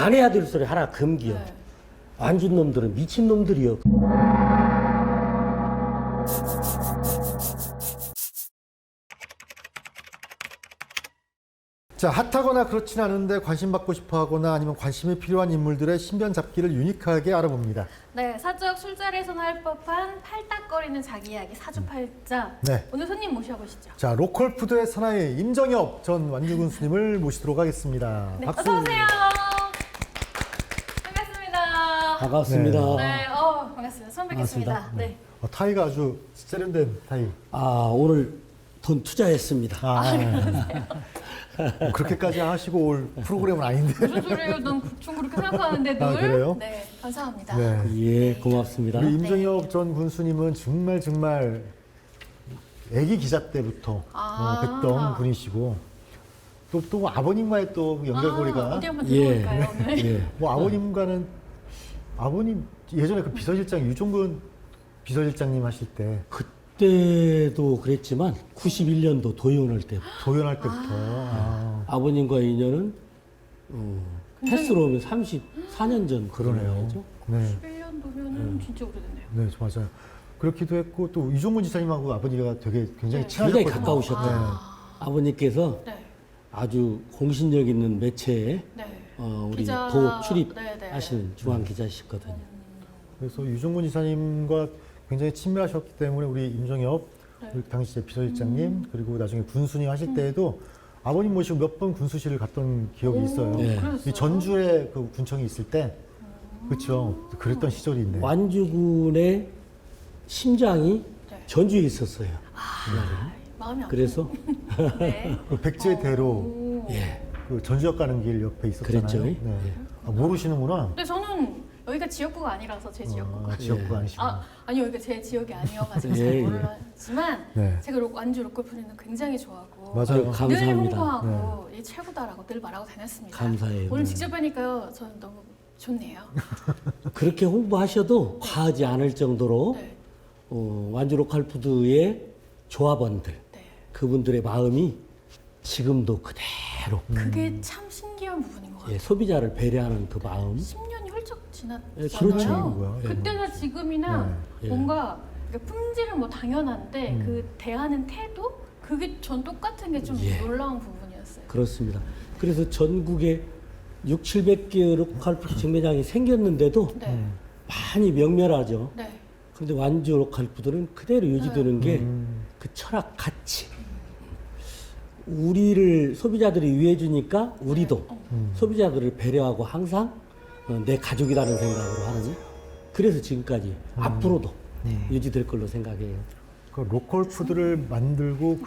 안 해야 될 소리 하나 금기요. 네. 완준 놈들은 미친 놈들이요. 자, 핫하거나 그렇진 않은데 관심 받고 싶어 하거나 아니면 관심이 필요한 인물들의 신변 잡기를 유니크하게 알아봅니다. 네, 사적 술자리에서는 할 법한 팔딱거리는 자기 이야기 사주팔자. 네. 오늘 손님 모셔보시죠. 자, 로컬푸드의 사나이 임정엽 전 완주군 스님을 모시도록 하겠습니다. 네, 박수. 어서 오세요. 반갑습니다. 반갑습니다. 네, 반갑습니다. 처음 뵙겠습니다. 반갑습니다. 네. 타이가 아주 세련된 타이. 아, 오늘 돈 투자했습니다. 그렇게까지 하시고 올 프로그램은 아닌데. 무슨 소리예요? 난 좀 그렇게 생각하는데 늘. 아, 그래요? 네, 감사합니다. 네. 예, 고맙습니다. 우리 임정엽 전 군수님은 정말 애기 기자 때부터 뵀던 분이시고 또 아버님과의 또 연결고리가 어디 한번 예. 들어볼까요, 오늘? 예. 뭐 아버님 예전에 그 비서실장 유종근 비서실장님 하실 때 그때도 그랬지만 91년도 도연할 때 도연할 때부터 아버님과의 인연은 횟수로 오면 34년 전 그러네요. 죠 네, 11년도면은 진짜 오래됐네요. 네, 맞아요. 그렇기도 했고 또 이종근 지사님하고 아버지가 굉장히 네. 친하셨거든요. 굉장히 가까우셨죠. 아버님께서 네. 아주 공신력 있는 매체에 네. 우리 기자, 도 네, 출입하시는 중앙 기자시거든요. 그래서 유종근 지사님과 굉장히 친밀하셨기 때문에 우리 임정엽 우리 당시 제 비서실장님 그리고 나중에 군수님 하실 때에도 아버님 모시고 몇 번 군수실을 갔던 기억이 있어요. 네. 그랬어요? 이 전주에 그 군청이 있을 때 그렇죠. 그랬던 시절이 있네요. 완주군의 심장이 네. 전주에 있었어요. 마음이 아프네. 그래서 네. 그 백제대로 오. 예, 그 전주역 가는 길 옆에 있었잖아요. 그랬죠. 네. 예. 모르시는구나. 근데 저는 여기가 지역구가 아니라서 제 지역구가. 지역구가 예. 아니시구나. 아니 여기가 제 지역이 아니어가지고 예, 잘 예. 몰랐지만 네. 제가 완주 로컬푸드는 굉장히 좋아하고 맞아요. 늘 감사합니다. 홍보하고 이게 최고다라고 늘 말하고 다녔습니다. 감사해요. 오늘 네. 직접 뵈니까요 저는 너무 좋네요. 그렇게 홍보하셔도 과하지 않을 정도로 네. 완주 로컬푸드의 조합원들 네. 그분들의 마음이 지금도 그대로 그게 참 신기한 부분인 것 같아요. 예, 소비자를 배려하는 그 마음. 10년이 훌쩍 예, 지났잖아요. 그렇죠. 뭐야? 그때나 지금이나 네. 뭔가 그러니까 품질은 뭐 당연한데 그 대하는 태도 그게 전 똑같은 게 좀 예. 놀라운 부분이었어요. 그렇습니다. 그래서 전국에 600~700개의 로컬푸드 직매장이 생겼는데도 네. 많이 명멸하죠. 네. 그런데 완주 로컬푸드는 그대로 유지되는 게 음. 그 철학 가치. 우리를 소비자들이 위해 주니까 우리도 소비자들을 배려하고 항상 내 가족이라는 생각으로 하는. 그래서 지금까지 앞으로도 유지될 걸로 생각해요. 그 로컬 푸드를 만들고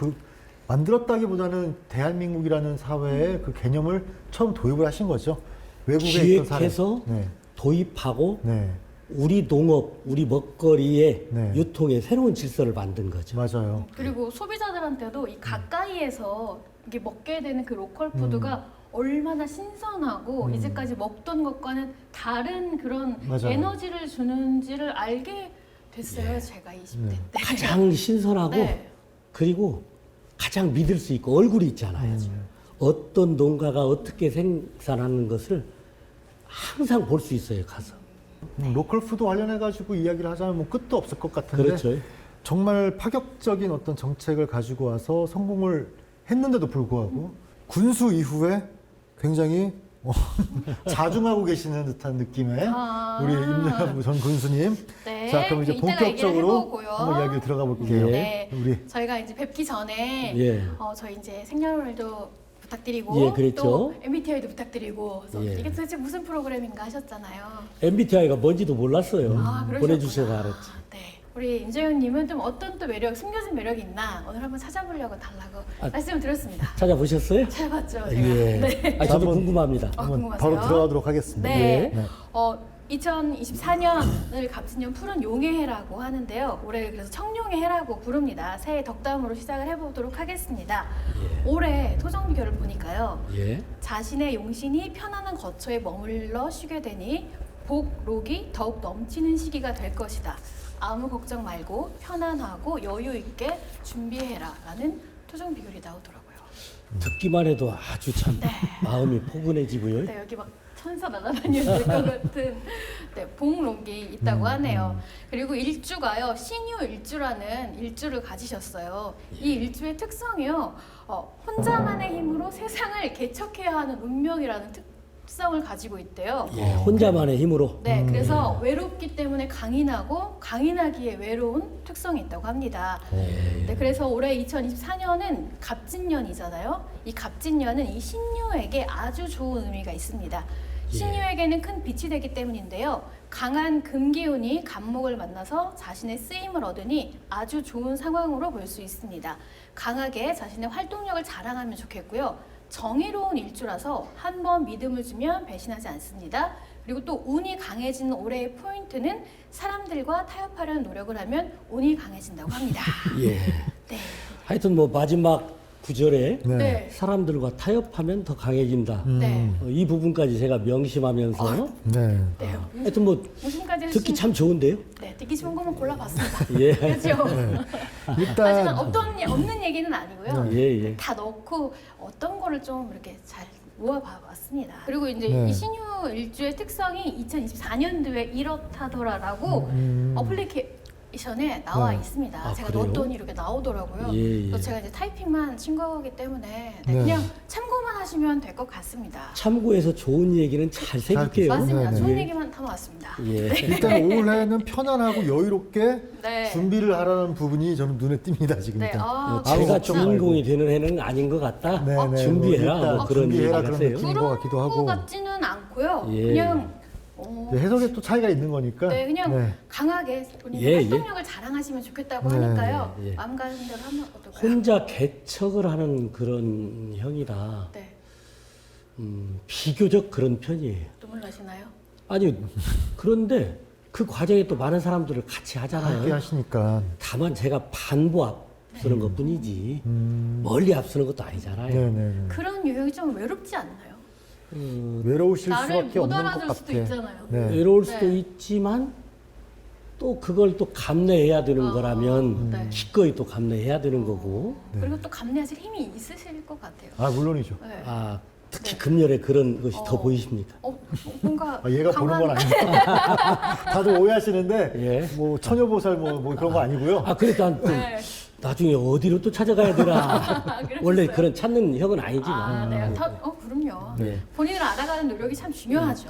만들었다기보다는 대한민국이라는 사회에 그 개념을 처음 도입을 하신 거죠. 외국에 있던 사례. 기획해서 네. 도입하고 네. 우리 농업, 우리 먹거리의 네. 유통에 새로운 질서를 만든 거죠. 맞아요. 그리고 소비자들한테도 이 가까이에서 이게 먹게 되는 그 로컬 푸드가 얼마나 신선하고 이제까지 먹던 것과는 다른 그런 맞아요. 에너지를 주는지를 알게 됐어요. 제가 20대 때. 가장 신선하고 네. 그리고 가장 믿을 수 있고 얼굴이 있잖아요. 어떤 농가가 어떻게 생산하는 것을 항상 볼 수 있어요. 가서. 로컬 푸드 관련해 가지고 이야기를 하자면 뭐 끝도 없을 것 같은데 그렇죠. 정말 파격적인 어떤 정책을 가지고 와서 성공을 했는데도 불구하고 군수 이후에 굉장히 자중하고 계시는 듯한 느낌의 우리 임정엽 전 군수님. 네, 자, 그럼 이제 이따가 얘기를 본격적으로 해보고요. 한번 이야기를 들어가 볼게요. 네. 우리 저희가 이제 뵙기 전에 예. 저희 이제 생년월일도 부탁드리고 예, 그랬죠. 또 MBTI도 부탁드리고 그래서 예. 이게 도대체 무슨 프로그램인가 하셨잖아요. MBTI가 뭔지도 몰랐어요. 그러셨구나. 보내주셔서 알았지. 네. 우리 임정현님은 좀 어떤 또 매력, 숨겨진 매력이 있나 오늘 한번 찾아보려고 달라고 말씀을 드렸습니다. 찾아보셨어요? 찾아봤죠, 제가. 예. 네. 아, 저도 한번- 궁금합니다. 한번 궁금하세요? 바로 들어가도록 하겠습니다. 네. 네. 2024년을 갑진년 푸른 용의 해라고 하는데요. 올해 그래서 청룡의 해라고 부릅니다. 새해 덕담으로 시작을 해보도록 하겠습니다. 올해 토정 비결을 보니까요. 예. 자신의 용신이 편안한 거처에 머물러 쉬게 되니 복록이 더욱 넘치는 시기가 될 것이다. 아무 걱정 말고 편안하고 여유 있게 준비해라라는 토정 비결이 나오더라고요. 듣기만 해도 아주 참 마음이 포근해지고요. 네, 여기 막 천사 날아다니는 것 같은 네, 복록이 있다고 하네요. 그리고 일주가요, 신유 일주라는 일주를 가지셨어요. 이 일주의 특성이요, 혼자만의 힘으로 세상을 개척해야 하는 운명이라는 특성을 가지고 있대요. 예, 혼자만의 힘으로. 네, 그래서 외롭기 때문에 강인하고 강인하기에 외로운 특성이 있다고 합니다. 네, 그래서 올해 2024년은 갑진년이잖아요. 이 갑진년은 이 신유에게 아주 좋은 의미가 있습니다. 신유에게는 큰 빛이 되기 때문인데요. 강한 금기운이 간목을 만나서 자신의 쓰임을 얻으니 아주 좋은 상황으로 볼 수 있습니다. 강하게 자신의 활동력을 자랑하면 좋겠고요. 정의로운 일주라서 한 번 믿음을 주면 배신하지 않습니다. 그리고 또 운이 강해지는 올해의 포인트는 사람들과 타협하려는 노력을 하면 운이 강해진다고 합니다. 예. 네. 하여튼 뭐 마지막 구절에 네. 네. 사람들과 타협하면 더 강해진다. 네. 이 부분까지 제가 명심하면서 네. 네. 하여튼 뭐 무슨까지 듣기 참 좋은데요. 네, 듣기 좋은 것만 골라봤습니다. 예. 그렇죠. 일단 하지만 없는 얘기는 아니고요. 예, 예. 다 넣고 어떤 거를 좀 이렇게 잘 모아봐봤습니다. 그리고 이제 네. 이 신유 일주의 특성이 2024년도에 이렇다더라라고 어플리케이션에 나와 네. 있습니다. 아, 제가 그래요? 넣었더니 이렇게 나오더라고요. 예, 예. 그래서 제가 이제 타이핑만 친 거기 때문에 네. 그냥 참고만 하시면 될 것 같습니다. 참고해서 좋은 얘기는 잘 새길게요. 맞습니다. 네, 네. 좋은 예. 얘기만 담아왔습니다. 예. 일단 올해는 편안하고 여유롭게 네. 준비를 하라는 부분이 저는 눈에 띕니다 지금 네, 일단. 제가 걱정 주인공이 되는 해는 아닌 것 같다. 네, 네, 준비해라. 뭐 일단 뭐 그런 준비해라 얘기 그런 하세요. 느낌인 것 같기도 그런 하고. 거 같지는 않고요. 예. 그냥 네, 해석에 또 차이가 있는 거니까. 네, 그냥 네. 강하게 본인의 예, 활동력을 자랑하시면 좋겠다고 네, 하니까요. 예, 예. 마음 가는 대로 하면 어떨까요? 혼자 개척을 하는 그런 형이라 네, 비교적 그런 편이에요. 눈물 나시나요? 아니 그런데 그 과정에 또 많은 사람들을 같이 함께 하잖아요. 하시니까. 다만 제가 반보 앞서는 것뿐이지 멀리 앞서는 것도 아니잖아요. 네네. 그런 유형이 좀 외롭지 않나요? 외로우실 나를 수밖에 못 없는 것 알아줄 수도 같아. 있잖아요. 네. 외로울 수도 네. 있지만 또 그걸 또 감내해야 되는 거라면 네. 기꺼이 또 감내해야 되는 거고. 그리고 또 감내하실 힘이 있으실 것 같아요. 아 물론이죠. 네. 아 특히 금년에 그런 것이 더 보이십니까? 뭔가 아, 얘가 보는 건 강한- 아니고 다들 오해하시는데 예. 뭐 처녀보살 뭐 그런 거 아니고요. 아 그러니까 또 네. 나중에 어디로 또 찾아가야 되나. 그러셨어요? 원래 그런 찾는 형은 아니지만. 아, 네. 그럼요. 네. 본인을 알아가는 노력이 참 중요하죠.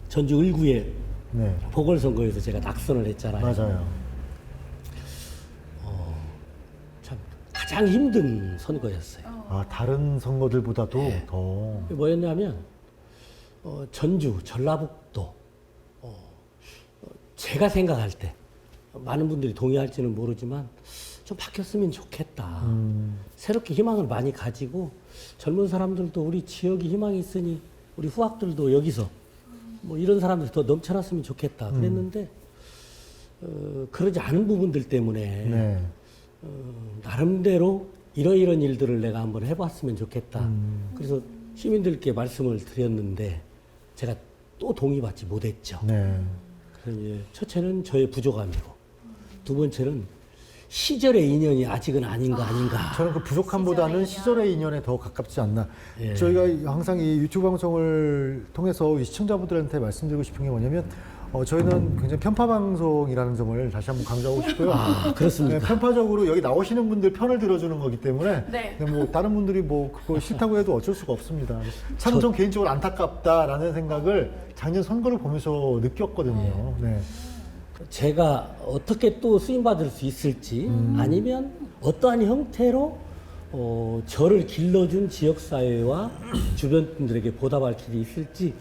전주 을구의 네. 보궐선거에서 제가 낙선을 했잖아요. 맞아요. 참 가장 힘든 선거였어요. 아 다른 선거들보다도 네. 더. 뭐였냐면 전주, 전라북도 제가 생각할 때 많은 분들이 동의할지는 모르지만 좀 바뀌었으면 좋겠다. 새롭게 희망을 많이 가지고 젊은 사람들도 우리 지역이 희망이 있으니 우리 후학들도 여기서 뭐 이런 사람들이 더 넘쳐났으면 좋겠다. 그랬는데 그러지 않은 부분들 때문에 네. 나름대로 이러이런 일들을 내가 한번 해봤으면 좋겠다. 그래서 시민들께 말씀을 드렸는데 제가 또 동의받지 못했죠. 네. 그래서 이제 첫째는 저의 부족함이고 두 번째는 시절의 인연이 아직은 아닌 거 아닌가. 저는 그 부족함보다는 시절의 인연에 더 가깝지 않나. 예. 저희가 항상 이 유튜브 방송을 통해서 이 시청자분들한테 말씀드리고 싶은 게 뭐냐면 저희는 굉장히 편파 방송이라는 점을 다시 한번 강조하고 싶고요. 아, 그렇습니까? 네, 편파적으로 여기 나오시는 분들 편을 들어주는 거기 때문에 네. 뭐 다른 분들이 뭐 그거 싫다고 해도 어쩔 수가 없습니다. 참 전 개인적으로 안타깝다라는 생각을 작년 선거를 보면서 느꼈거든요. 네. 제가 어떻게 또 쓰임받을 수 있을지 아니면 어떠한 형태로 저를 길러준 지역사회와 주변 분들에게 보답할 길이 있을지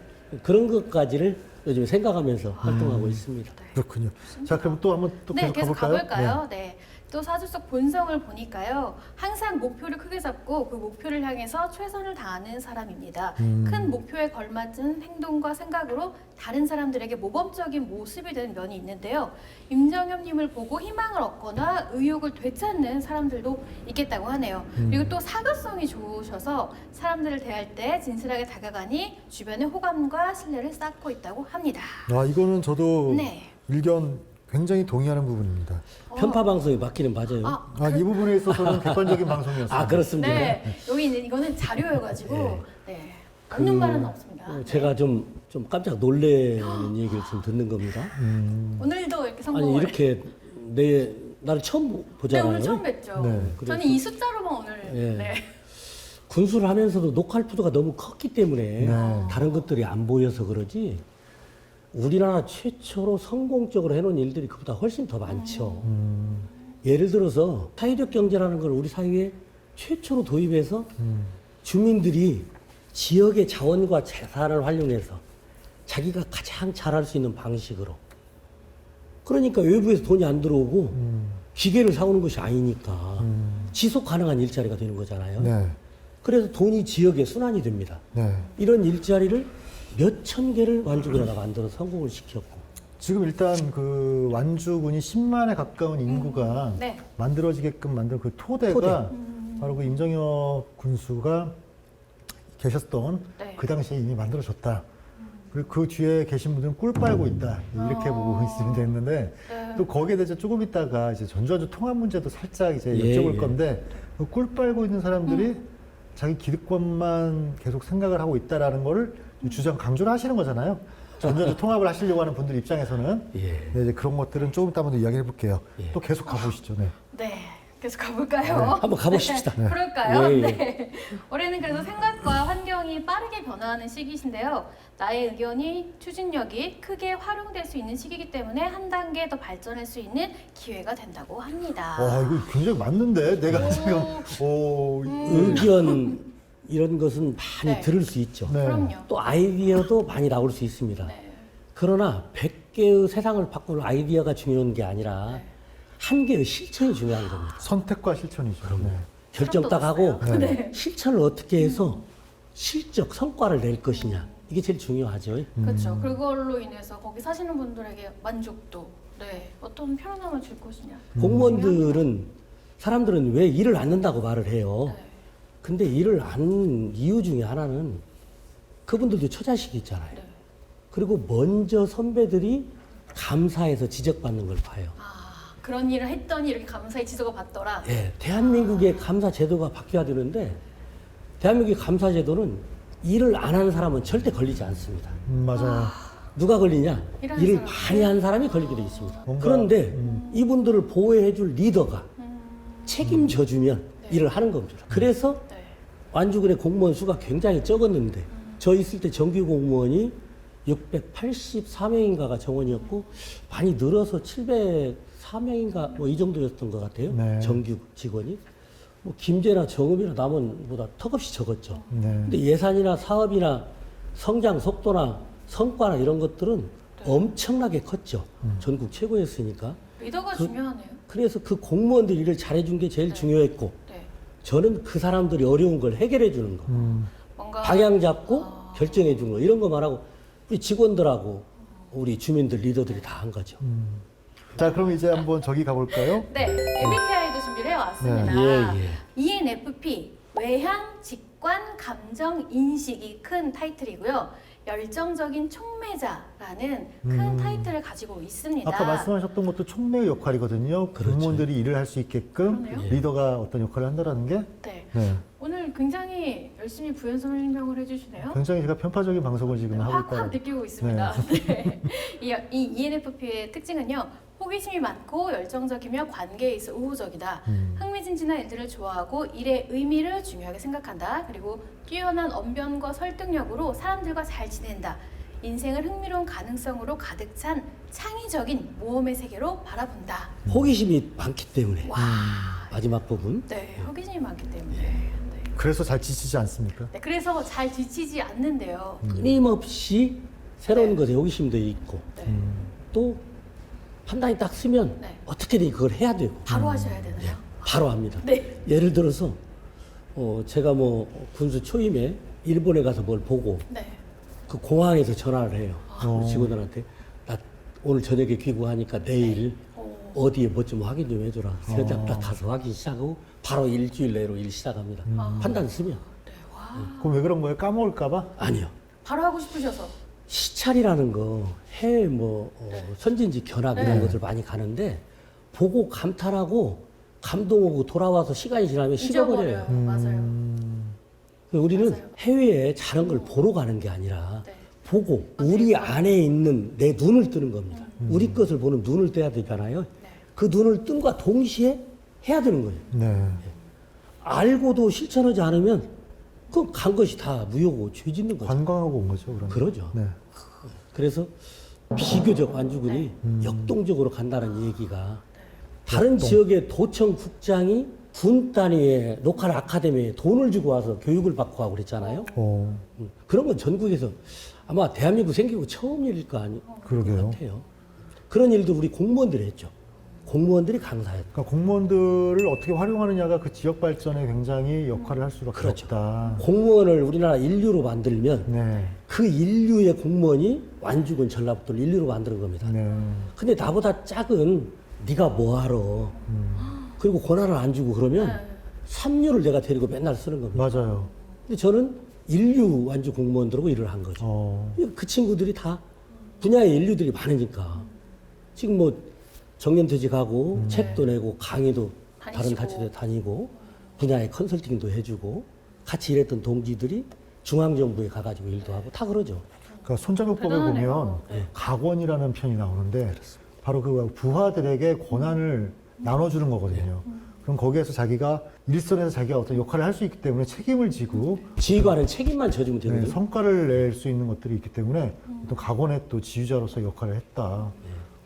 그런 것까지를 요즘 생각하면서 활동하고 있습니다. 그렇군요. 자, 그럼 또 한번 또 네, 계속 가볼까요? 가볼까요? 네. 또 사주 속 본성을 보니까요. 항상 목표를 크게 잡고 그 목표를 향해서 최선을 다하는 사람입니다. 큰 목표에 걸맞은 행동과 생각으로 다른 사람들에게 모범적인 모습이 되는 면이 있는데요. 임정엽님을 보고 희망을 얻거나 의욕을 되찾는 사람들도 있겠다고 하네요. 그리고 또 사교성이 좋으셔서 사람들을 대할 때 진실하게 다가가니 주변의 호감과 신뢰를 쌓고 있다고 합니다. 아, 이거는 저도 네. 일견 굉장히 동의하는 부분입니다. 편파 방송이 맞기는 맞아요. 이 부분에 있어서는 객관적인 방송이었습니다. 그렇습니다. 네, 여기 이거는 자료여가지고 네, 맞는 말은 없습니다. 제가 좀 깜짝 놀래는 얘기를 좀 듣는 겁니다. 오늘도 이렇게 성공을. 아니 이렇게 나를 처음 네, 보잖아요. 오늘 처음 뵀죠. 네, 저는 이 숫자로만 오늘 예. 네. 군수를 하면서도 녹할푸드가 너무 컸기 때문에 네. 다른 것들이 안 보여서 그러지 우리나라 최초로 성공적으로 해놓은 일들이 그보다 훨씬 더 많죠. 예를 들어서 사회적 경제라는 걸 우리 사회에 최초로 도입해서 주민들이 지역의 자원과 재산을 활용해서 자기가 가장 잘할 수 있는 방식으로 그러니까 외부에서 돈이 안 들어오고 기계를 사오는 것이 아니니까 지속 가능한 일자리가 되는 거잖아요. 네. 그래서 돈이 지역에 순환이 됩니다. 네. 이런 일자리를 몇천 개를 완주군에다 만들어 성공을 시켰고 지금 일단 그 완주군이 10만에 가까운 인구가 네. 만들어지게끔 만든 그 토대가 바로 그 임정혁 군수가 계셨던 네. 그 당시에 이미 만들어졌다. 그리고 그 뒤에 계신 분들은 꿀 빨고 있다. 이렇게 보고 있으면 되는데 네. 또 거기에 대해서 조금 있다가 이제 전주와주 통합 문제도 살짝 이제 예, 여쭤볼 예. 건데 그 꿀 빨고 있는 사람들이 자기 기득권만 계속 생각을 하고 있다라는 거를 주장 강조를 하시는 거잖아요. 전주와주 통합을 하시려고 하는 분들 입장에서는 예. 네, 이제 그런 것들은 조금 이따 한번 이야기해 볼게요. 예. 또 계속 가보시죠. 네. 네, 계속 가볼까요? 한번 가보십시다. 네, 그럴까요? 예, 예. 네. 올해는 그래서 생각과 환경이 빠르게 변화하는 시기신데요. 나의 의견이 추진력이 크게 활용될 수 있는 시기이기 때문에 한 단계 더 발전할 수 있는 기회가 된다고 합니다. 이거 굉장히 맞는데 내가 지금 의견 이런 것은 많이 네. 들을 수 있죠. 네. 그럼요. 또 아이디어도 많이 나올 수 있습니다. 네. 그러나 100개의 세상을 바꾸는 아이디어가 중요한 게 아니라 한 개의 실천이 중요한 겁니다. 선택과 실천이죠. 네. 결정 딱 하고 부럽다 네. 실천을 어떻게 해서 실적 성과를 낼 것이냐 이게 제일 중요하죠. 그렇죠. 그걸로 인해서 거기 사시는 분들에게 만족도, 네, 어떤 편안함을 줄 것이냐. 공무원들은 사람들은 왜 일을 안 한다고 말을 해요. 네. 근데 일을 안 하는 이유 중에 하나는 그분들도 처자식이 있잖아요. 네. 그리고 먼저 선배들이 감사해서 지적받는 걸 봐요. 그런 일을 했더니 이렇게 감사의 지적을 받더라. 예, 대한민국의 감사 제도가 바뀌어야 되는데 대한민국의 감사 제도는 일을 안 하는 사람은 절대 걸리지 않습니다. 맞아요. 누가 걸리냐? 일하는 일을 사람. 많이 한 사람이 걸리게 돼 있습니다. 뭔가, 그런데 이분들을 보호해줄 리더가 책임져주면 일을 하는 겁니다. 그래서 네. 완주군의 공무원 수가 굉장히 적었는데 저 있을 때 정규 공무원이 684명인가가 정원이었고 많이 늘어서 704명인가 뭐 이 정도였던 것 같아요. 네. 정규 직원이. 뭐 김제나 정읍이나 남원보다 턱없이 적었죠. 네. 근데 예산이나 사업이나 성장 속도나 성과나 이런 것들은 엄청나게 컸죠. 전국 최고였으니까. 리더가 중요하네요. 그래서 그 공무원들이 일을 잘해준 게 제일 중요했고 네. 저는 그 사람들이 어려운 걸 해결해 주는 거. 뭔가 방향 잡고 결정해 준 거. 이런 거 말하고 우리 직원들하고 우리 주민들 리더들이 다 한 거죠. 자, 그럼 이제 한번 저기 가볼까요? 네, MBTI도 준비를 해왔습니다. 네. 예. ENFP, 외향, 직관, 감정, 인식이 큰 타이틀이고요. 열정적인 촉매자라는 큰 타이틀을 가지고 있습니다. 아까 말씀하셨던 것도 촉매의 역할이거든요. 그렇죠. 공무원들이 일을 할 수 있게끔 그러네요. 리더가 어떤 역할을 한다라는 게 네. 네. 오늘 굉장히 열심히 부연 설명을 해주시네요. 굉장히 제가 편파적인 방송을 지금 하고 확 있다. 느끼고 있습니다. 네. 이 ENFP의 특징은요. 호기심이 많고 열정적이며 관계에 있어 우호적이다. 흥미진진한 일들을 좋아하고 일의 의미를 중요하게 생각한다. 그리고 뛰어난 언변과 설득력으로 사람들과 잘 지낸다. 인생을 흥미로운 가능성으로 가득 찬 창의적인 모험의 세계로 바라본다. 호기심이 많기 때문에 와, 마지막 부분 네, 호기심이 많기 때문에. 네. 그래서 잘 지치지 않습니까? 네, 그래서 잘 지치지 않는데요. 끊임없이 새로운 네. 것에 호기심도 있고 네. 또 판단이 딱 쓰면 네. 어떻게든 그걸 해야 되고 바로 하셔야 되나요? 바로 합니다. 네. 예를 들어서 제가 뭐 군수 초임에 일본에 가서 뭘 보고 네. 그 공항에서 전화를 해요. 우리 직원들한테 나 오늘 저녁에 귀국하니까 내일 어디에 뭐 좀 확인 좀 해줘라. 세작 딱 가서 확인 시작하고 바로 일주일 내로 일 시작합니다. 판단 쓰면 네. 와. 그럼 왜 그런 거예요? 까먹을까 봐? 아니요. 바로 하고 싶으셔서. 시찰이라는 거 해외 뭐 선진지 견학 이런 것들 많이 가는데 보고 감탄하고 감동하고 돌아와서 시간이 지나면 식어버려요. 맞아요. 우리는 맞아요. 해외에 잘한 걸 보러 가는 게 아니라 네. 보고 우리 안에 있는 내 눈을 뜨는 겁니다. 우리 것을 보는 눈을 떼야 되잖아요. 그 눈을 뜬과 동시에 해야 되는 거예요. 네. 알고도 실천하지 않으면 그 간 것이 다 무효고 죄 짓는 거죠. 관광하고 온 거죠, 그러면. 그러죠. 네. 그래서 비교적 완주군이 역동적으로 간다는 얘기가 다른 지역의 도청 국장이 군 단위의 로컬 아카데미에 돈을 주고 와서 교육을 받고 하고 그랬잖아요. 그런 건 전국에서 아마 대한민국 생기고 처음일 거 아니 그러게요. 같아요. 그런 일도 우리 공무원들이 했죠. 공무원들이 강사였죠. 그러니까 공무원들을 어떻게 활용하느냐가 그 지역 발전에 굉장히 역할을 할 수밖에 그렇죠. 없다. 공무원을 우리나라 인류로 만들면 네. 그 인류의 공무원이 완주군 전라북도를 인류로 만드는 겁니다. 네. 근데 나보다 작은 네가 뭐하러 그리고 권한을 안 주고 그러면 삼류를 내가 데리고 맨날 쓰는 겁니다. 맞아요. 근데 저는 인류 완주 공무원들하고 일을 한 거죠. 그 친구들이 다 분야의 인류들이 많으니까 지금 뭐 정년퇴직하고 책도 내고 강의도 다른 다니시고. 단체에 다니고 분야의 컨설팅도 해주고 같이 일했던 동지들이 중앙정부에 가가지고 일도 하고 다 그러죠. 그러니까 손자병법에 대단하네요. 보면 각원이라는 편이 나오는데 바로 그 부하들에게 권한을 나눠주는 거거든요. 그럼 거기에서 자기가 일선에서 자기가 어떤 역할을 할 수 있기 때문에 책임을 지고 지휘관은 책임만 져주면 네, 되거든요. 성과를 낼 수 있는 것들이 있기 때문에 또 각원의 또 지휘자로서 역할을 했다.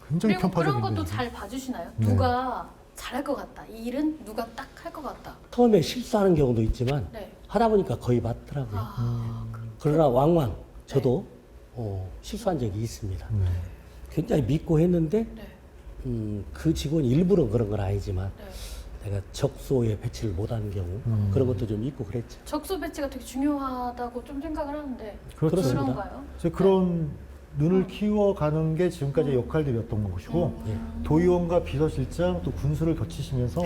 굉장히 그리고 그런 편파적인 것도 거죠. 잘 봐주시나요? 네. 누가 잘할 것 같다. 이 일은 누가 딱 할 것 같다. 처음에 실수하는 경우도 있지만 네. 하다 보니까 거의 맞더라고요. 아, 그러나 왕왕 저도 실수한 적이 있습니다. 네. 굉장히 믿고 했는데 네. 그 직원이 일부러 그런 건 아니지만 네. 내가 적소에 배치를 못하는 경우 그런 것도 좀 있고 그랬죠. 적소 배치가 되게 중요하다고 좀 생각을 하는데 그렇죠. 그렇습니다. 그런가요? 이제 그런 눈을 키워가는 게 지금까지의 역할들이었던 것이고 도의원과 비서실장 또 군수를 거치시면서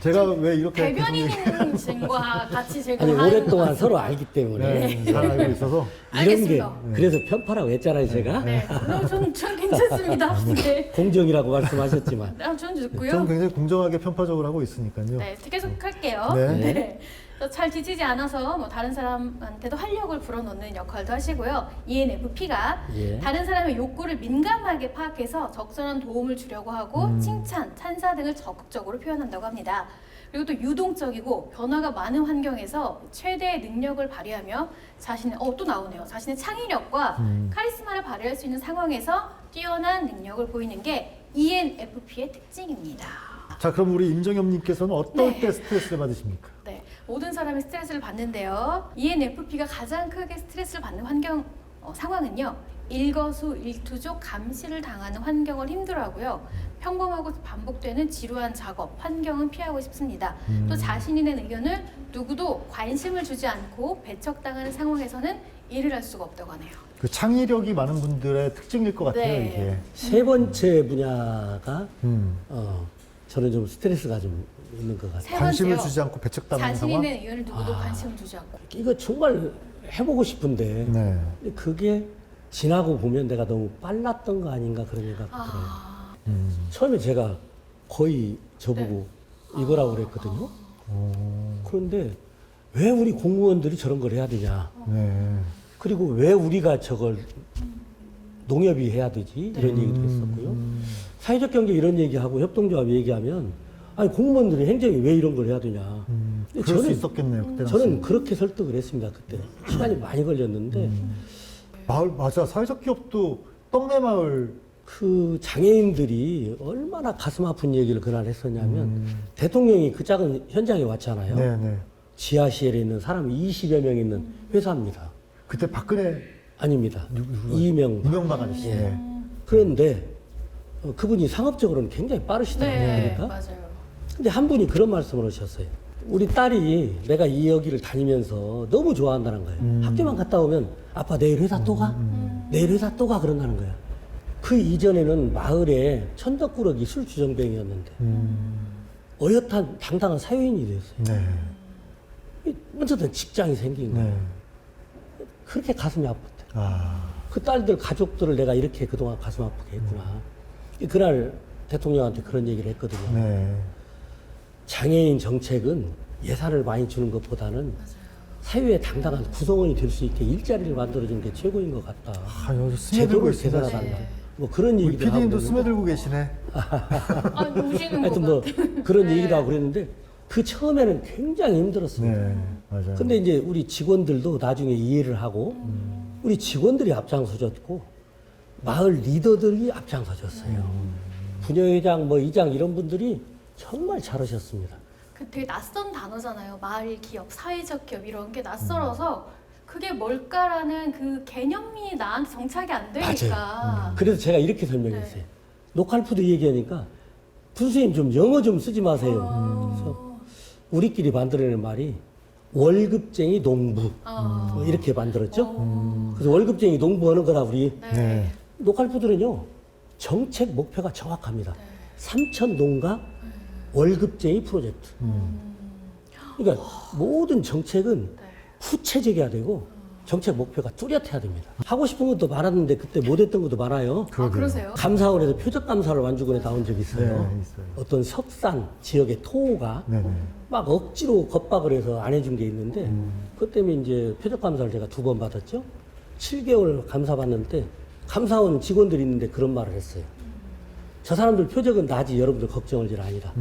제가 왜 이렇게 대변인과 같이 제가 아니 하는 오랫동안 서로 알기 때문에 네, 잘 알고 있어서 이런 게 알겠습니다. 그래서 편파라고 했잖아요 제가. 네, 전 괜찮습니다. 네. 공정이라고 말씀하셨지만 전 듣고요. 저는 굉장히 공정하게 편파적으로 하고 있으니까요. 네, 계속 할게요. 네. 네. 잘 지치지 않아서 뭐 다른 사람한테도 활력을 불어넣는 역할도 하시고요. ENFP가 예. 다른 사람의 욕구를 민감하게 파악해서 적절한 도움을 주려고 하고 칭찬, 찬사 등을 적극적으로 표현한다고 합니다. 그리고 또 유동적이고 변화가 많은 환경에서 최대의 능력을 발휘하며 자신의 또 나오네요. 자신의 창의력과 카리스마를 발휘할 수 있는 상황에서 뛰어난 능력을 보이는 게 ENFP의 특징입니다. 자, 그럼 우리 임정엽님께서는 어떨 네. 때 스트레스를 받으십니까? 네, 모든 사람이 스트레스를 받는데요. ENFP가 가장 크게 스트레스를 받는 상황은요. 일거수일투족 감시를 당하는 환경을 힘들어하고요. 평범하고 반복되는 지루한 작업, 환경은 피하고 싶습니다. 또 자신이 낸 의견을 누구도 관심을 주지 않고 배척당하는 상황에서는 일을 할 수가 없다고 하네요. 그 창의력이 많은 분들의 특징일 것 같아요, 네. 이게. 세 번째 분야가 음. 저는 좀 스트레스가 좀 있는 것 같아요. 세 관심을 번째요. 주지 않고 배척당하는 자신이 상황. 낸 의견을 누구도 관심을 주지 않고. 이거 정말 해보고 싶은데 네. 근데 그게 지나고 보면 내가 너무 빨랐던 거 아닌가 그런 생각 들어요. 아, 처음에 제가 거의 저보고 이거라고 그랬거든요. 그런데 왜 우리 공무원들이 저런 걸 해야 되냐. 네. 그리고 왜 우리가 저걸 농협이 해야 되지? 이런 얘기도 했었고요. 사회적 경제 이런 얘기하고 협동조합 얘기하면 아니 공무원들이 행정이 왜 이런 걸 해야 되냐. 근데 그럴 수 있었겠네요, 그때는. 저는 그렇게 설득을 했습니다. 그때 시간이 많이 걸렸는데 마을, 맞아. 사회적 기업도 떡내 마을. 그 장애인들이 얼마나 가슴 아픈 얘기를 그날 했었냐면 대통령이 그 작은 현장에 왔잖아요. 네네. 지하실에 있는 사람 20여 명 있는 회사입니다. 그때 박근혜 아닙니다. 누구가? 이명박. 이명박 아저씨. 예. 네. 그런데 그분이 상업적으로는 굉장히 빠르시더라고요. 네, 그러니까. 맞아요. 근데 한 분이 그런 말씀을 하셨어요. 우리 딸이 내가 이 여기를 다니면서 너무 좋아한다는 거예요. 학교만 갔다 오면 아빠 내일 회사 또 가? 내일 회사 또 가? 그런다는 거야. 그 이전에는 마을에 천덕꾸러기 술주정뱅이였는데 어엿한 당당한 사회인이 됐어요. 네. 어쨌든 직장이 생긴 거예요. 네. 그렇게 가슴이 아팠대요. 그 딸들 가족들을 내가 이렇게 그동안 가슴 아프게 했구나. 그날 대통령한테 그런 얘기를 했거든요. 네. 장애인 정책은 예산을 많이 주는 것보다는 사회의 당당한 구성원이 될 수 있게 일자리를 만들어주는 게 최고인 것 같다. 여기서 스며들고 제도를 있습니다. 개선하간다. 뭐 그런 우리 얘기도 하고. PD님도 그러는데 스며들고 계시네. 아, 우시는 하여튼 것 뭐 같아. 그런 네. 얘기도 하고 그랬는데 그 처음에는 굉장히 힘들었습니다. 네, 맞아요. 근데 이제 우리 직원들도 나중에 이해를 하고 우리 직원들이 앞장서줬고 마을 리더들이 앞장서줬어요. 부녀회장, 뭐 이장 이런 분들이 정말 잘하셨습니다. 그 되게 낯선 단어잖아요. 마을 기업, 사회적 기업 이런 게 낯설어서 그게 뭘까라는 그 개념이 나한테 정착이 안 되니까. 그래서 제가 이렇게 설명했어요. 로컬푸드 얘기하니까 군수님 좀 영어 좀 쓰지 마세요. 그래서 우리끼리 만들어내는 말이 월급쟁이 농부 뭐 이렇게 만들었죠. 그래서 월급쟁이 농부하는 거라 우리 네. 로컬푸드는요 정책 목표가 정확합니다. 삼천 농가 월급쟁이 프로젝트. 그러니까 모든 정책은 구체적이어야 되고 정책 목표가 뚜렷해야 됩니다. 하고 싶은 것도 많았는데 그때 못했던 것도 많아요. 아, 그러세요? 감사원에서 표적 감사를 완주군에 나온 적이 있어요. 네, 있어요. 어떤 석산 지역의 토호가 네, 네. 막 억지로 겁박을 해서 안 해준 게 있는데 그것 때문에 이제 표적 감사를 제가 2번 받았죠. 7개월 감사 받는데 감사원 직원들이 있는데 그런 말을 했어요. 저 사람들 표적은 나지 여러분들 걱정할 일 아니다.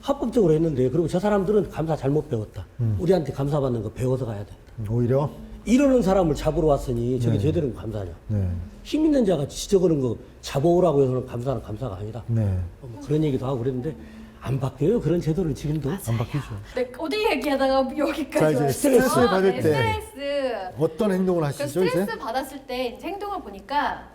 합법적으로 했는데 그리고 저 사람들은 감사 잘못 배웠다. 우리한테 감사 받는 거 배워서 가야 된다. 오히려 이러는 사람을 잡으러 왔으니 저게 제대로 된 감사냐. 네. 힘 있는 자가 지적하는 거 잡아오라고 해서는 감사는 감사가 아니다. 네. 뭐 그런 얘기도 하고 그랬는데 안 바뀌어요. 그런 제도를 지금도. 안 바뀌죠. 네, 어디 얘기하다가 여기까지 자, 이제 왔어요. 스트레스 받을 네, 때 스트레스. 어떤 행동을 그 하시죠, 스트레스 이제? 받았을 때 이제 행동을 보니까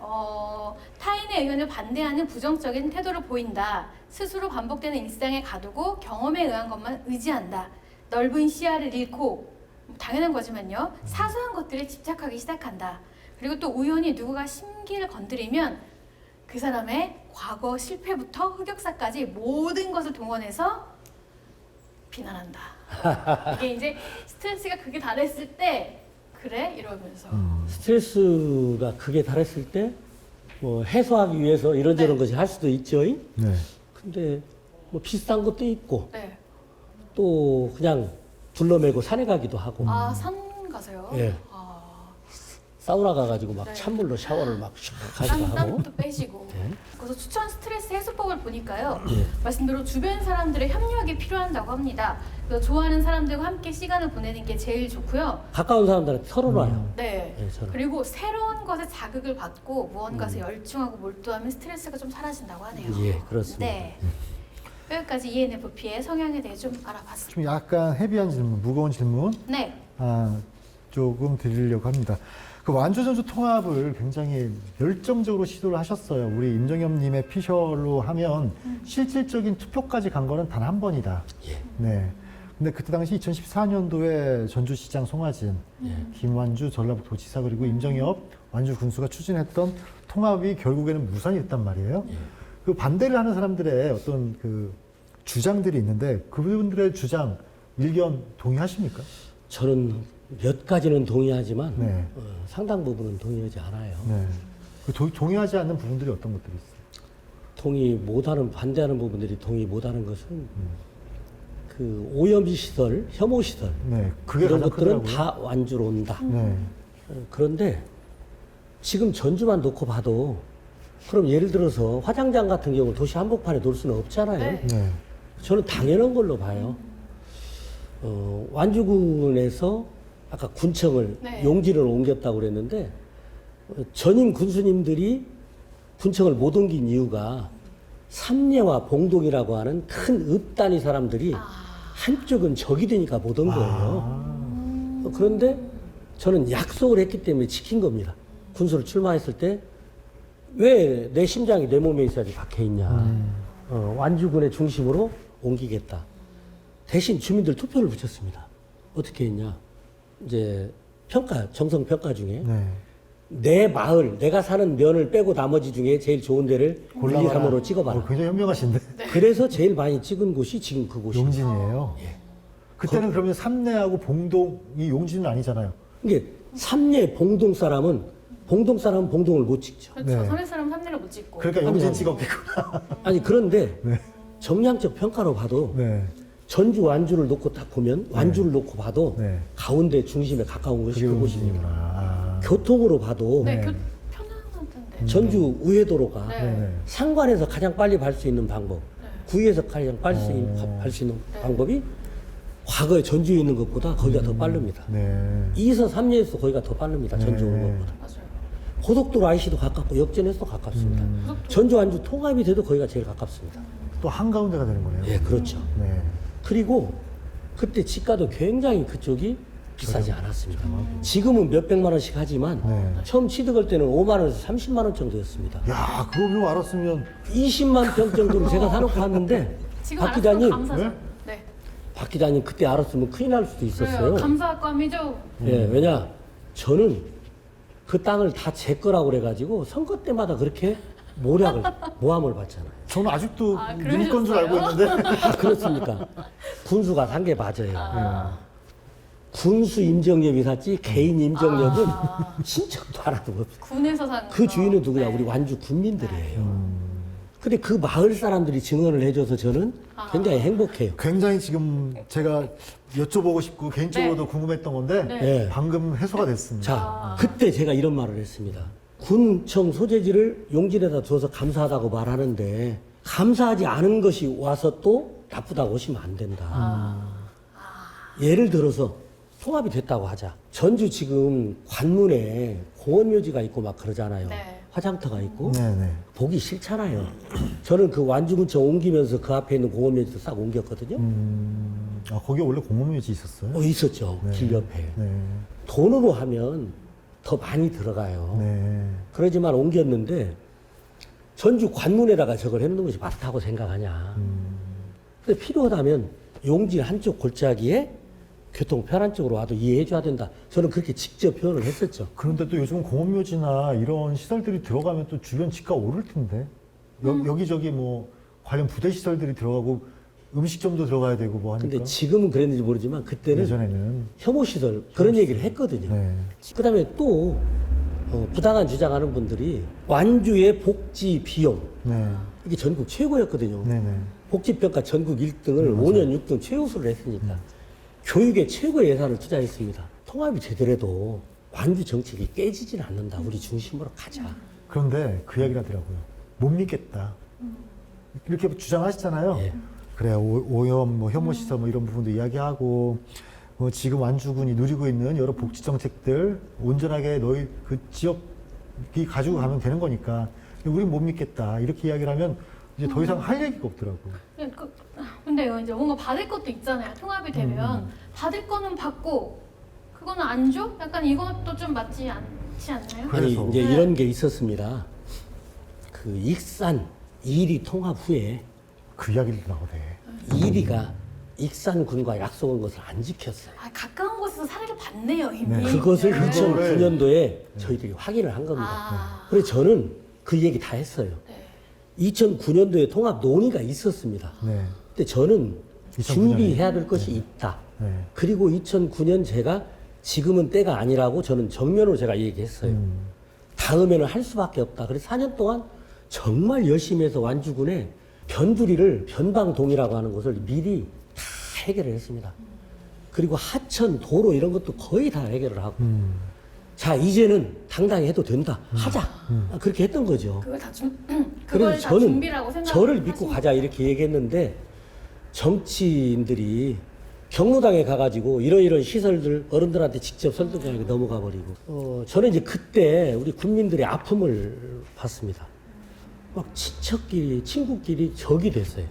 타인의 의견을 반대하는 부정적인 태도를 보인다. 스스로 반복되는 일상에 가두고 경험에 의한 것만 의지한다. 넓은 시야를 잃고 당연한 거지만요. 사소한 것들에 집착하기 시작한다. 그리고 또 우연히 누구가 심기를 건드리면 그 사람의 과거 실패부터 흑역사까지 모든 것을 동원해서 비난한다. 이게 이제 스트레스가 극에 달했을 때 그래? 이러면서 스트레스가 극에 달했을 때 뭐 해소하기 위해서 이런저런 것이 할 수도 있죠. 네. 근데 뭐 비슷한 것도 있고 네. 또 그냥 둘러매고 산에 가기도 하고 아, 산 가세요? 예. 아, 사우나 가가지고 막 네. 찬물로 샤워를 막 샥 하기도 하고 땀도 빼시고. 네. 그래서 추천 스트레스 해소법을 보니까요. 예. 말씀대로 주변 사람들의 협력이 필요한다고 합니다. 그래서 좋아하는 사람들과 함께 시간을 보내는 게 제일 좋고요. 가까운 사람들한테 털어놔요. 네. 예, 저는. 그리고 새로운 것에 자극을 받고 무언가에서 열중하고 몰두하면 스트레스가 좀 사라진다고 하네요. 예, 그렇습니다. 네. 여기까지 ENFP의 성향에 대해 좀 알아봤습니다. 좀 약간 헤비한 질문, 무거운 질문 네. 조금 드리려고 합니다. 그 완주전주 통합을 굉장히 열정적으로 시도를 하셨어요. 우리 임정엽님의 피셜로 하면 실질적인 투표까지 간 거는 단 한 번이다. 예. 네. 근데 그때 당시 2014년도에 전주시장 송하진, 김완주 전라북도지사 그리고 임정엽 완주 군수가 추진했던 통합이 결국에는 무산이 됐단 말이에요. 그 반대를 하는 사람들의 어떤 그 주장들이 있는데 그분들의 주장, 일견 동의하십니까? 저는 몇 가지는 동의하지만 네. 상당 부분은 동의하지 않아요. 네. 그 동의하지 않는 부분들이 어떤 것들이 있어요? 동의 못하는 반대하는 부분들이 동의 못하는 것은 그 오염 시설, 혐오 시설 네. 그게 이런 가장 것들은 크더라고요. 다 완주로 온다. 네. 그런데 지금 전주만 놓고 봐도 그럼 예를 들어서 화장장 같은 경우 도시 한복판에 놓을 수는 없잖아요. 네. 네. 저는 당연한 걸로 봐요. 완주군에서 아까 군청을 네. 용지를 옮겼다고 그랬는데 전임 군수님들이 군청을 못 옮긴 이유가 삼례와 봉동이라고 하는 큰 읍단위 사람들이 한쪽은 적이 되니까 못 온 거예요. 그런데 저는 약속을 했기 때문에 지킨 겁니다. 군수를 출마했을 때 왜 내 심장이 내 몸에 있어야지 박혀 있냐. 완주군의 중심으로 옮기겠다. 대신 주민들 투표를 붙였습니다. 어떻게 했냐. 이제 정성 평가 중에 네. 내 마을, 내가 사는 면을 빼고 나머지 중에 제일 좋은 데를 1, 2, 3으로 찍어봐라. 굉장히 현명하신데. 그래서 제일 많이 찍은 곳이 지금 그곳이에요. 용진이에요. 그때는 그러면 삼내하고 봉동이 용진은 아니잖아요. 이게 삼례 봉동 사람은 봉동을 못 찍죠. 그렇죠. 네. 삼례 사람 삼례를 못 찍고. 그러니까 용진 찍었겠구나. 아니 그런데 네. 정량적 평가로 봐도 네. 전주 완주를 놓고 딱 보면 완주를 놓고 봐도 네. 가운데 중심에 가까운 것이 그게 그곳입니다. 용진이구나. 아. 교통으로 봐도 네, 네. 편안하던데. 전주 우회도로가 네. 네네. 상관에서 가장 빨리 갈 수 있는 방법, 네. 구에서 가장 빨리 갈 수 있는 방법이 과거에 전주에 있는 것보다 거기가 더 빠릅니다. 네. 2서 3리에서 거기가 더 빠릅니다. 전주 오는 것보다. 맞아요. 고속도로 IC도 가깝고 역전에서도 가깝습니다. 전주 완주 통합이 돼도 거기가 제일 가깝습니다. 또 한가운데가 되는 거네요. 예, 그렇죠. 네. 그리고 그때 지가도 굉장히 그쪽이 비싸지 않았습니다. 지금은 몇 백만 원씩 하지만 네. 처음 취득할 때는 5만 원에서 30만 원 정도였습니다. 야, 그거 좀 알았으면 20만 평 정도를 제가 사놓고 왔는데 지금 박 알았으면 기자님, 감사죠. 네? 네. 박 기자님 그때 알았으면 큰일 날 수도 있었어요. 그래요. 감사감이죠. 예, 왜냐 저는 그 땅을 다 제 거라고 그래가지고 선거 때마다 그렇게 모함을 받잖아요. 저는 아직도 아, 누구 건 줄 알고 있는데. 아, 그렇습니까? 군수가 산 게 맞아요. 군수 임정력이 샀지 개인 임정력은 신청도 하나도 없어요. 군에서 산 그 거. 주인은 누구냐? 네. 우리 완주 군민들이에요. 근데 그 마을 사람들이 증언을 해줘서 저는 굉장히 행복해요. 굉장히 지금 제가 여쭤보고 싶고 개인적으로도 궁금했던 건데 네. 방금 해소가 됐습니다. 자, 그때 제가 이런 말을 했습니다. 군청 소재지를 용진에다 두어서 감사하다고 말하는데 감사하지 않은 것이 와서 또 나쁘다고 하시면 안 된다. 예를 들어서 통합이 됐다고 하자. 전주 지금 관문에 공원묘지가 있고 막 그러잖아요. 네. 화장터가 있고 네네. 보기 싫잖아요. 저는 그 완주군청 옮기면서 그 앞에 있는 공원묘지도 싹 옮겼거든요. 아, 거기 원래 공원묘지 있었어요? 있었죠. 길 옆에. 네. 돈으로 하면 더 많이 들어가요. 네. 그러지만 옮겼는데 전주 관문에다가 저걸 해놓는 것이 맞다고 생각하냐. 근데 필요하다면 용진 한쪽 골짜기에 교통 편한 쪽으로 와도 이해해줘야 된다. 저는 그렇게 직접 표현을 했었죠. 그런데 또 요즘 공원묘지나 이런 시설들이 들어가면 또 주변 집가 오를 텐데. 여기저기 뭐 관련 부대 시설들이 들어가고 음식점도 들어가야 되고 뭐 하니까. 근데 지금은 그랬는지 모르지만 그때는 예전에는. 혐오시설 그런 얘기를 했거든요. 네. 그 다음에 또 부당한 주장하는 분들이 완주의 복지 비용 네. 이게 전국 최고였거든요. 네네. 복지평가 전국 1등을 5년 6등 최우수를 했으니까 교육에 최고의 예산을 투자했습니다. 통합이 되더라도 완주 정책이 깨지진 않는다. 우리 중심으로 가자. 그런데 그 이야기를 하더라고요. 못 믿겠다. 이렇게 주장하시잖아요. 예. 그래, 오염, 뭐 혐오시설 뭐 이런 부분도 이야기하고, 지금 완주군이 누리고 있는 여러 복지 정책들 온전하게 너희 그 지역이 가지고 가면 되는 거니까 우린 못 믿겠다. 이렇게 이야기를 하면 이제 더 이상 할 얘기가 없더라고요. 근데 이제 뭔가 받을 것도 있잖아요. 통합이 되면 받을 거는 받고 그거는 안 줘? 약간 이것도 좀 맞지 않지 않나요? 아니 그래서. 이제 이런 게 있었습니다. 그 익산 이리 통합 후에 그 이야기를 나오네. 이리가 익산군과 약속한 것을 안 지켰어요. 아, 가까운 곳에서 사례를 봤네요 이미. 네. 그것을 네. 2009년도에 저희들이 확인을 한 겁니다. 아. 그래서 저는 그 얘기 다 했어요. 네. 2009년도에 통합 논의가 있었습니다. 네. 근데 저는 2009년에. 준비해야 될 것이 있다. 네. 그리고 2009년 제가 지금은 때가 아니라고 저는 정면으로 제가 얘기했어요. 다음에는 할 수밖에 없다. 그래서 4년 동안 정말 열심히 해서 완주군에 변두리를 변방동이라고 하는 것을 미리 다 해결을 했습니다. 그리고 하천, 도로 이런 것도 거의 다 해결을 하고 자 이제는 당당히 해도 된다. 하자. 그렇게 했던 거죠. 그걸 다 준, 그래서 그걸 다 저는 준비라고 생각. 저를 믿고 가자 이렇게 얘기했는데 정치인들이 경로당에 가가지고 이런 시설들 어른들한테 직접 설득하고 넘어가 버리고 저는 이제 그때 우리 국민들의 아픔을 봤습니다. 막 친척끼리 친구끼리 적이 됐어요.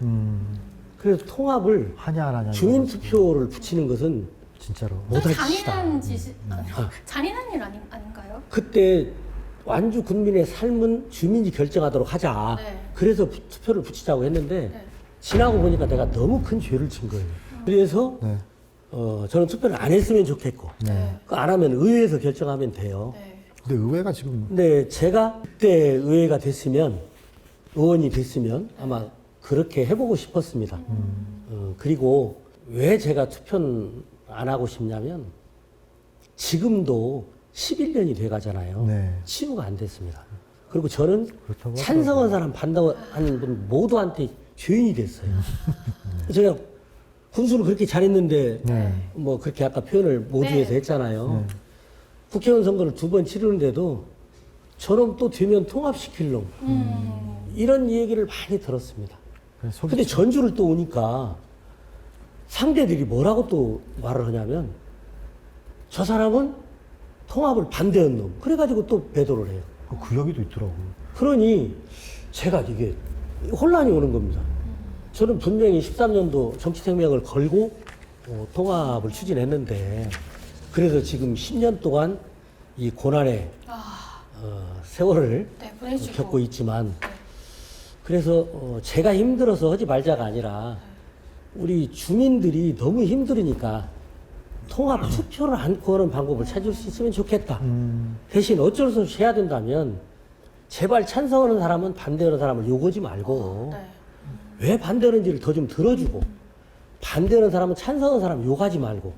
그래서 통합을 하냐 안 하냐. 주민 이거. 투표를 붙이는 것은 진짜로. 못할 잔인한 짓이다. 짓이 잔인한 일 아닌가요? 그때 완주 국민의 삶은 주민이 결정하도록 하자. 네. 그래서 투표를 붙이자고 했는데 네. 지나고 보니까 내가 너무 큰 죄를 진 거예요. 그래서 네. 저는 투표를 안 했으면 좋겠고 네. 그거 안 하면 의회에서 결정하면 돼요. 네. 근데 의회가 지금 근데 제가 그때 의회가 됐으면 의원이 됐으면 아마 그렇게 해보고 싶었습니다. 그리고 왜 제가 투표는 안 하고 싶냐면 지금도 11년이 돼 가잖아요. 네. 치유가 안 됐습니다. 그리고 저는 그렇다고 찬성한 사람 반대하는 분 모두한테 죄인이 됐어요. 제가 군수를 그렇게 잘했는데 네. 뭐 그렇게 아까 표현을 모두에서 네. 했잖아요. 네. 국회의원 선거를 2번 치르는데도 저놈 또 되면 통합시킬 놈 이런 얘기를 많이 들었습니다. 근데 전주를 또 오니까 상대들이 뭐라고 또 말을 하냐면 저 사람은 통합을 반대한 놈. 그래가지고 또 배도를 해요. 그 이야기도 있더라고요. 그러니 제가 이게 혼란이 오는 겁니다. 저는 분명히 13년도 정치 생명을 걸고 통합을 추진했는데 그래서 지금 10년 동안 이 고난의 세월을 네, 보내주시고. 겪고 있지만 그래서 제가 힘들어서 하지 말자가 아니라 우리 주민들이 너무 힘들으니까 통합 투표를 않고 하는 방법을 찾을 수 있으면 좋겠다. 대신 어쩔 수 없이 해야 된다면 제발 찬성하는 사람은 반대하는 사람을 요구하지 말고 네. 왜 반대하는지를 더 좀 들어주고 반대하는 사람은 찬성하는 사람 욕하지 말고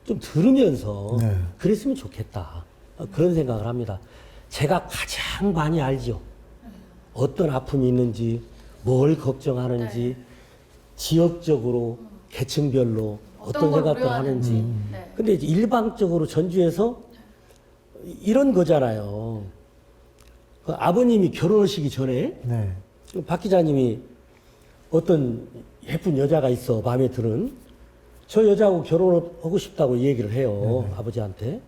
좀 들으면서 네. 그랬으면 좋겠다. 그런 생각을 합니다. 제가 가장 많이 알죠. 어떤 아픔이 있는지, 뭘 걱정하는지, 지역적으로, 계층별로 어떤 걸 생각들 우려하는지. 하는지. 네. 근데 이제 일방적으로 전주에서 이런 거잖아요. 그 아버님이 결혼하시기 전에 네. 지금 박 기자님이 어떤 예쁜 여자가 있어 마음에 드는 저 여자하고 결혼하고 싶다고 얘기를 해요. 아버지한테.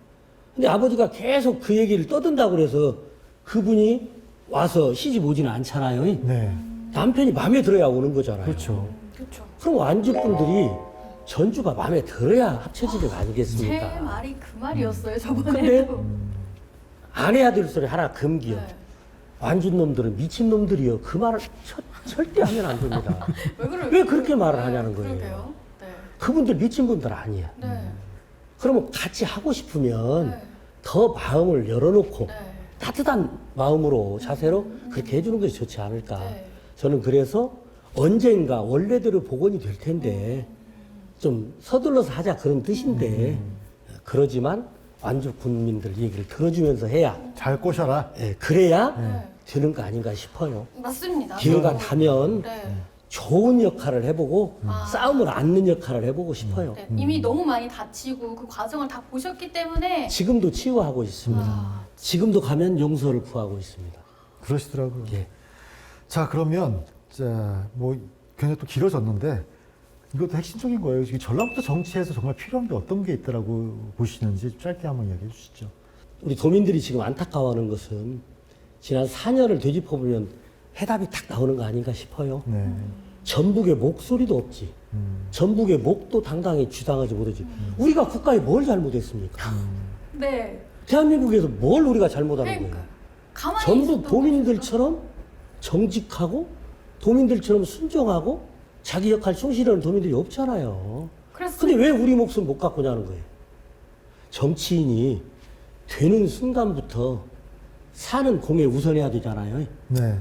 근데 아버지가 계속 그 얘기를 떠든다고 그래서 그분이 와서 시집 오지는 않잖아요. 네. 남편이 마음에 들어야 오는 거잖아요. 그렇죠. 그렇죠. 그럼 완주분들이 전주가 마음에 들어야 합쳐지는 거 제 아니겠습니까? 말이 그 말이었어요. 근데 저번에도. 안 해야 될 소리 하나 금기요. 네. 완주 놈들은 미친 놈들이요. 그 말을 절대 하면 안 됩니다. 왜 왜 그렇게 말을 하냐는 거예요. 그러게요. 네. 그분들 미친 분들 아니에요. 네. 그러면 같이 하고 싶으면 네. 더 마음을 열어놓고 네. 따뜻한 마음으로 자세로 그렇게 해주는 것이 좋지 않을까. 네. 저는 그래서 언젠가 원래대로 복원이 될 텐데 좀 서둘러서 하자 그런 뜻인데 그러지만 완주 국민들 얘기를 들어주면서 해야 잘 꼬셔라. 그래야 네. 되는 거 아닌가 싶어요. 맞습니다. 기회가 저도. 타면 네. 좋은 역할을 해보고 싸움을 않는 역할을 해보고 싶어요. 네. 이미 너무 많이 다치고 그 과정을 다 보셨기 때문에 지금도 치유하고 있습니다. 지금도 가면 용서를 구하고 있습니다. 그러시더라고요. 예. 자, 그러면, 자, 뭐, 굉장히 또 길어졌는데, 이것도 핵심적인 거예요. 지금 전라북도 정치에서 정말 필요한 게 어떤 게 있다라고 보시는지 짧게 한번 이야기해 주시죠. 우리 도민들이 지금 안타까워하는 것은 지난 4년을 되짚어보면 해답이 딱 나오는 거 아닌가 싶어요. 네. 전북의 목소리도 없지. 전북의 목도 당당히 주장하지 못하지. 우리가 국가에 뭘 잘못했습니까? 네. 대한민국에서 뭘 우리가 잘못하는 그러니까 거예요? 가만히 전부 있었던 도민들처럼 정직하고 도민들처럼 순종하고 자기 역할 충실하는 도민들이 없잖아요. 그래서 근데 왜 우리 목숨 못 갖고냐는 거예요. 정치인이 되는 순간부터 사는 공에 우선해야 되잖아요. 네.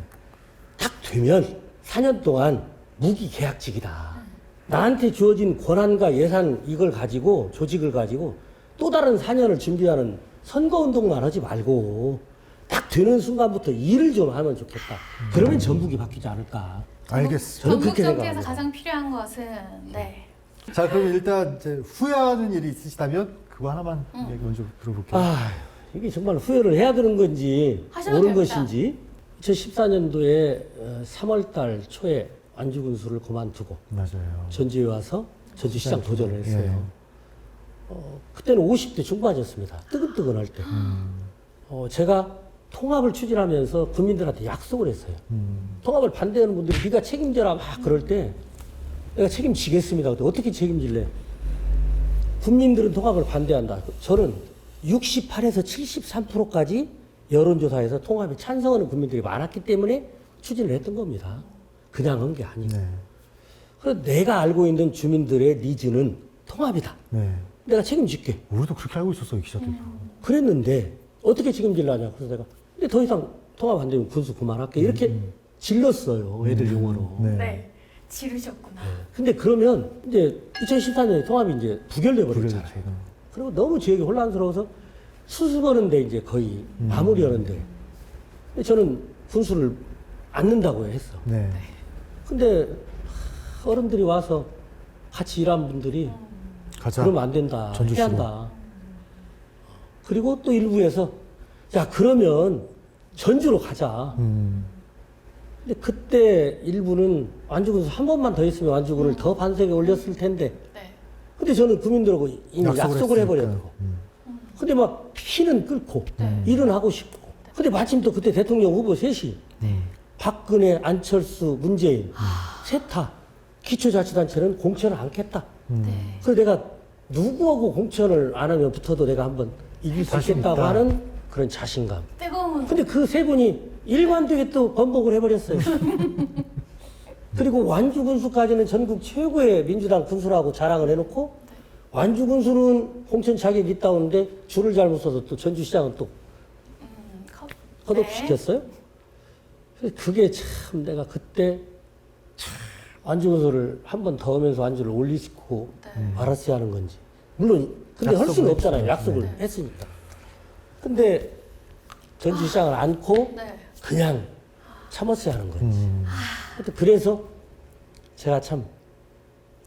딱 되면 4년 동안 무기계약직이다. 나한테 주어진 권한과 예산 이걸 가지고 조직을 가지고 또 다른 4년을 준비하는 선거운동만 하지 말고 딱 되는 순간부터 일을 좀 하면 좋겠다. 그러면 전북이 바뀌지 않을까. 알겠습니다. 저는 전북 그렇게 정치에서 생각합니다. 가장 필요한 것은 네. 자, 그럼 일단 이제 후회하는 일이 있으시다면 그거 하나만 얘기 먼저 들어볼게요. 아, 이게 정말 후회를 해야 되는 건지 하셔도 옳은 됩니다. 것인지 2014년도에 3월 달 초에 안주군수를 그만두고 맞아요. 전주에 와서 전주시장 도전을 했어요. 예. 그때는 50대 중반이었습니다. 뜨근뜨근할 때. 제가 통합을 추진하면서 국민들한테 약속을 했어요. 통합을 반대하는 분들이 네가 책임져라 막 그럴 때 내가 책임지겠습니다. 그때 어떻게 책임질래? 국민들은 통합을 반대한다. 저는 68에서 73%까지 여론조사에서 통합에 찬성하는 국민들이 많았기 때문에 추진을 했던 겁니다. 그냥 한 게 아니고. 네. 그래서 내가 알고 있는 주민들의 니즈는 통합이다. 네. 내가 책임질게. 우리도 그렇게 알고 있었어요, 기자들도. 그랬는데 어떻게 책임질라냐. 그래서 내가 근데 더 이상 통합 안 되면 군수 그만할게. 이렇게 질렀어요. 애들 용어로. 네. 네. 지르셨구나. 근데 그러면 이제 2014년에 통합이 이제 부결돼 버렸잖아요. 부결됐죠. 그리고 너무 지역이 혼란스러워서 수습하는데 이제 거의 마무리하는데 저는 군수를 안 넣는다고 했어. 네. 근데 어른들이 와서 같이 일한 분들이 가자. 그러면 안 된다. 전주시로. 해야 한다. 그리고 또 일부에서 야 그러면 전주로 가자. 근데 그때 일부는 완주군수 한 번만 더 했으면 완주군을 더 반석에 올렸을 텐데 네. 근데 저는 국민들하고 이미 약속을 했으니까. 해버렸고 근데 막 피는 끓고 일은 하고 싶고 근데 마침 또 그때 대통령 후보 셋이 박근혜, 안철수, 문재인 셋 다 기초자치단체는 공천을 않겠다. 네. 그래서 내가 누구하고 공천을 안 하면 붙어도 내가 한번 이길 수 자신 있겠다고 있다. 하는 그런 자신감. 뜨거운 근데 그 세 분이 일관되게 또 번복을 해버렸어요. 그리고 완주 군수까지는 전국 최고의 민주당 군수라고 자랑을 해놓고 완주 군수는 공천 자격이 있다는데 줄을 잘못 써서 또 전주시장은 또 컵. 컷오프시켰어요. 그래서 그게 참 내가 그때 완주 군수를 한 번 더 하면서 완주를 올리고 말았어야 하는 건지. 물론 근데 할 수는 약속을 없잖아요. 했죠. 약속을 네. 했으니까. 근데 전주시장을 안고 네. 그냥 참았어야 하는 건지. 하여튼 그래서 제가 참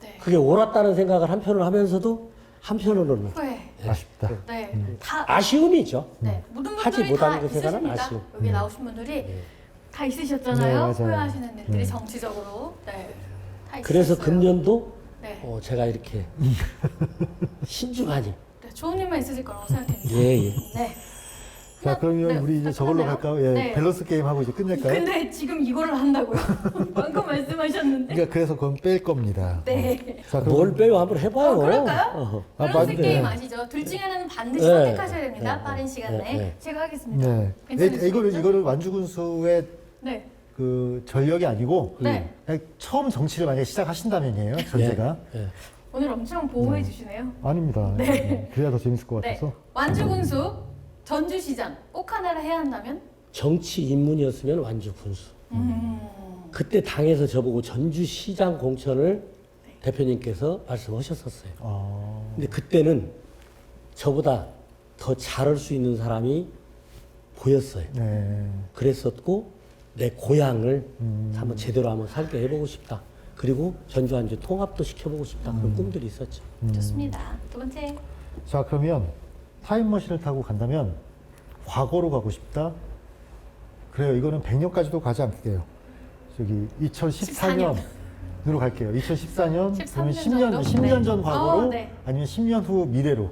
네. 그게 옳았다는 생각을 한편으로 하면서도 한편으로는 후회. 아쉽다. 네. 다 아쉬움이죠. 네. 모든 하지 분들이 다 못하는 것에 관한 있으십니다. 아쉬움. 여기 나오신 분들이 네. 다 네, 있으셨잖아요. 맞아요. 후회하시는 일들이 네. 정치적으로. 네. 다 그래서 있으셨어요. 금년도 네. 제가 이렇게 신중하니 네. 좋은 일만 있으실 거라고 생각됩니다. 예, 예. 네. 자, 그러면 네, 우리 이제 저걸로 끝났나요? 갈까요? 예, 네. 밸런스 게임 하고 이제 끝낼까요? 근데 지금 이거를 한다고요? 방금 말씀하셨는데. 그러니까 그래서 그건 뺄 겁니다. 네. 자, 그럼 뭘 빼요? 한번 해봐요. 그럴까요? 아, 밸런스 맞네. 게임 아시죠? 둘 중에 하나는 반드시 네. 선택하셔야 됩니다. 네. 빠른 시간 네. 내에. 네. 제가 하겠습니다. 네. 괜찮으시겠죠? 이거를 완주군수의 네. 그 전력이 아니고 네. 그냥 처음 정치를 만약에 시작하신다면이에요. 전제가 예. 오늘 엄청 보호해 주시네요. 아닙니다. 그래야 더 재밌을 것 네. 같아서. 완주군수, 전주시장 꼭 하나를 해야 한다면? 정치 입문이었으면 완주 군수. 그때 당에서 저보고 전주시장 공천을 대표님께서 말씀하셨었어요. 아, 근데 그때는 저보다 더 잘할 수 있는 사람이 보였어요. 네. 그랬었고 내 고향을 한번 제대로 한번 살게 해보고 싶다. 그리고 전주 완주 통합도 시켜보고 싶다. 그런 꿈들이 있었죠. 좋습니다. 두 번째. 자, 그러면 타임머신을 타고 간다면 과거로 가고 싶다. 그래요. 이거는 100년까지도 가지 않게요. 저기 2014년으로 갈게요. 2014년 13년 그러면 정도? 10년 전 네. 과거로 네. 아니면 10년 후 미래로.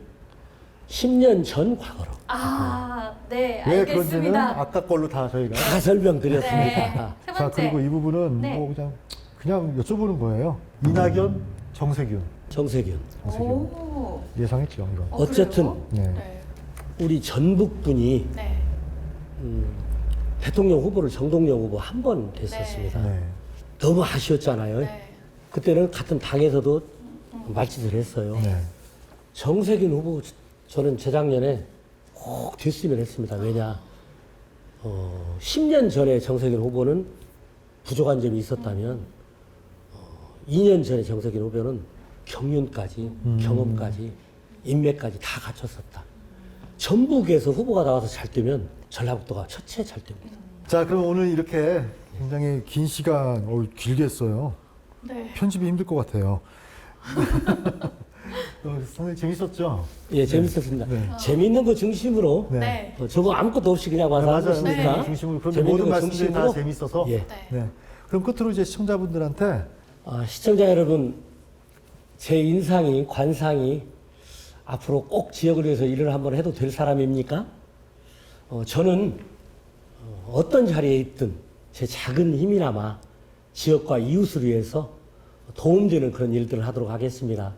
10년 전 과거로 아, 네, 왜 그런지는 알겠습니다. 아까 걸로 다 저희가. 다 설명드렸습니다. 네. 세 자, 번째. 그리고 이 부분은 네. 뭐 그냥 여쭤보는 거예요. 이낙연, 정세균. 정세균. 오. 예상했죠, 이거. 어쨌든 그래요? 네. 네. 우리 전북분이 네. 대통령 후보를 정동영 후보 한 번 됐었습니다. 네. 너무 아쉬웠잖아요. 네. 그때는 같은 당에서도 말짓을 했어요. 네. 정세균 후보 저는 재작년에 꼭 됐으면 했습니다. 왜냐 10년 전에 정세균 후보는 부족한 점이 있었다면 2년 전에 정세균 후보는 경륜까지 경험까지 인맥까지 다 갖췄었다. 전북에서 후보가 나와서 잘 되면 전라북도가 첫째 잘 됩니다. 자, 그럼 오늘 이렇게 굉장히 긴 시간, 길게 했어요. 네. 편집이 힘들 것 같아요. 상당히 재밌었죠? 예, 재밌었습니다. 네. 재밌는 거 중심으로 네. 네. 저거 아무것도 없이 그냥 와서 맞아요. 하셨으니까 네. 중심으로. 그런데 재밌는 모든 거 말씀들이 다 중심으로. 재밌어서. 예. 네. 네. 그럼 끝으로 이제 시청자분들한테 시청자 여러분, 제 인상이, 관상이 앞으로 꼭 지역을 위해서 일을 한번 해도 될 사람입니까? 저는 어떤 자리에 있든 제 작은 힘이나마 지역과 이웃을 위해서 도움되는 그런 일들을 하도록 하겠습니다.